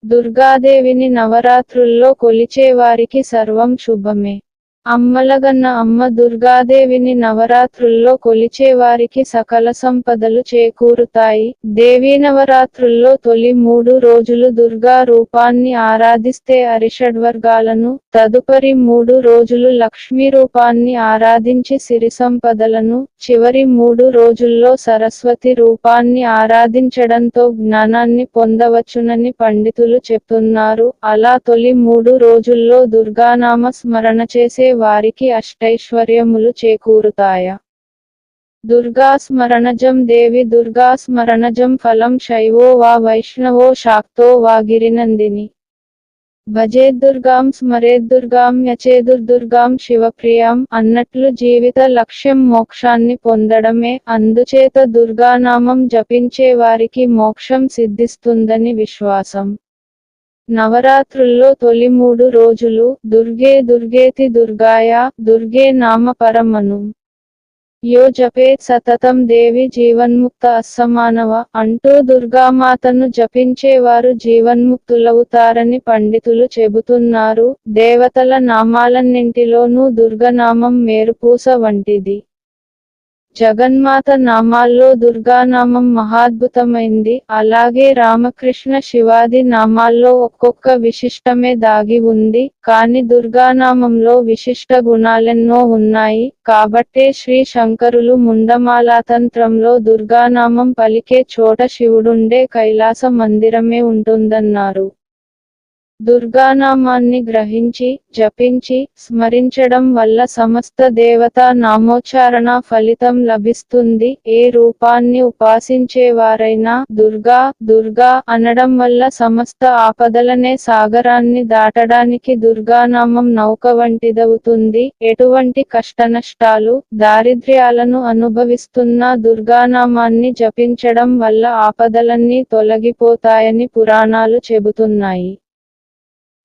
దుర్గాదేవిని నవరాత్రుల్లో కొలిచేవారికి సర్వం శుభమే. అమ్మలగన్న అమ్మ దుర్గాదేవిని నవరాత్రుల్లో కొలిచేవారికి సకల సంపదలు చేకూరుతాయి. దేవీ నవరాత్రుల్లో తొలి 3 రోజులు దుర్గా రూపాన్ని ఆరాధిస్తే అరిషడ్వర్గాలను, తదుపరి 3 రోజులు లక్ష్మీ రూపాన్ని ఆరాధించి సిరి సంపదలను, చివరి 3 రోజుల్లో సరస్వతి రూపాన్ని ఆరాధించడంతో జ్ఞానాన్ని పొందవచ్చునని పండితులు చెప్తున్నారు. అలా తొలి 3 రోజుల్లో దుర్గానామ స్మరణ చేసే వారికి అష్టైశ్వర్యములు చేకూరుతాయ. దుర్గా స్మరణజం దేవి దుర్గా స్మరణజం ఫలం శైవో వా వైష్ణవో శాక్తో వా గిరినందిని. భజేద్దుర్గాం స్మరేద్దుర్గాం యచేదుర్దుర్గాం శివప్రియాం అన్నట్లు జీవిత లక్ష్యం మోక్షాన్ని పొందడమే. అందుచేత దుర్గానామం జపించే వారికి మోక్షం సిద్ధిస్తుందని విశ్వాసం. నవరాత్రుల్లో తొలి 3 రోజులు దుర్గే దుర్గేతి దుర్గాయ దుర్గే నామ పరమను యో జపేత్ సతతం దేవి జీవన్ముక్త అస్సమానవ అంటూ దుర్గామాతను జపించేవారు జీవన్ముక్తులవుతారని పండితులు చెబుతున్నారు. దేవతల నామాలన్నింటిలోనూ దుర్గనామం మేరుపూస వంటిది. జగన్మాత నామాల్లో దుర్గానామం మహాద్భుతమైంది. అలాగే రామకృష్ణ శివాది నామాల్లో ఒక్కొక్క విశిష్టమే దాగి ఉంది. కాని దుర్గానామంలో విశిష్ట గుణాలెన్నో ఉన్నాయి. కాబట్టే శ్రీ శంకరులు ముండమాలాతంత్రంలో దుర్గానామం పలికే చోట శివుడుండే కైలాస మందిరమే ఉంటుందన్నారు. దుర్గానామాన్ని గ్రహించి, జపించి, స్మరించడం వల్ల సమస్త దేవతా నామోచ్చారణ ఫలితం లభిస్తుంది. ఏ రూపాన్ని ఉపాసించేవారైనా దుర్గా దుర్గా అనడం వల్ల సమస్త ఆపదలనే సాగరాన్ని దాటడానికి దుర్గానామం నౌక వంటిదవుతుంది. ఎటువంటి కష్టనష్టాలు, దారిద్ర్యాలను అనుభవిస్తున్నా దుర్గానామాన్ని జపించడం వల్ల ఆపదలన్నీ తొలగిపోతాయని పురాణాలు చెబుతున్నాయి.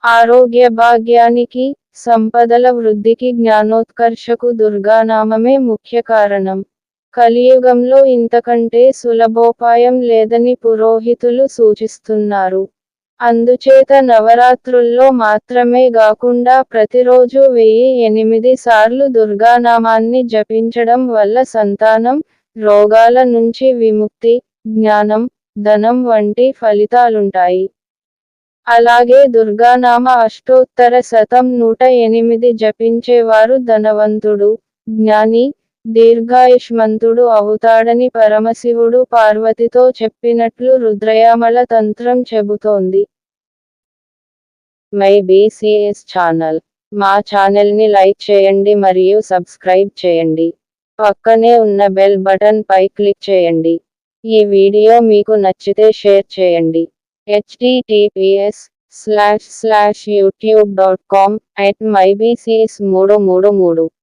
ఆరోగ్య భాగ్యానికి, సంపదల వృద్ధికి, జ్ఞానోత్కర్షకు దుర్గానామమే ముఖ్య కారణం. కలియుగంలో ఇంతకంటే సులభోపాయం లేదని పురోహితులు సూచిస్తున్నారు. అందుచేత నవరాత్రుల్లో మాత్రమే గాకుండా ప్రతిరోజు 1008 సార్లు దుర్గానామాన్ని జపించడం వల్ల సంతానం, రోగాల నుంచి విముక్తి, జ్ఞానం, ధనం వంటి ఫలితాలుంటాయి. అలాగే దుర్గానామ అష్టోత్తర శతం 108 జపించేవారు ధనవంతుడు, జ్ఞాని, దీర్ఘాయుష్మంతుడు అవుతాడని పరమశివుడు పార్వతితో చెప్పినట్లు రుద్రయామల తంత్రం చెబుతోంది. My BCs channel. మా ఛానల్ని లైక్ చేయండి మరియు సబ్స్క్రైబ్ చేయండి. పక్కనే ఉన్న బెల్ బటన్ పై క్లిక్ చేయండి. ఈ వీడియో మీకు నచ్చితే షేర్ చేయండి. https://youtube.com/mybcs333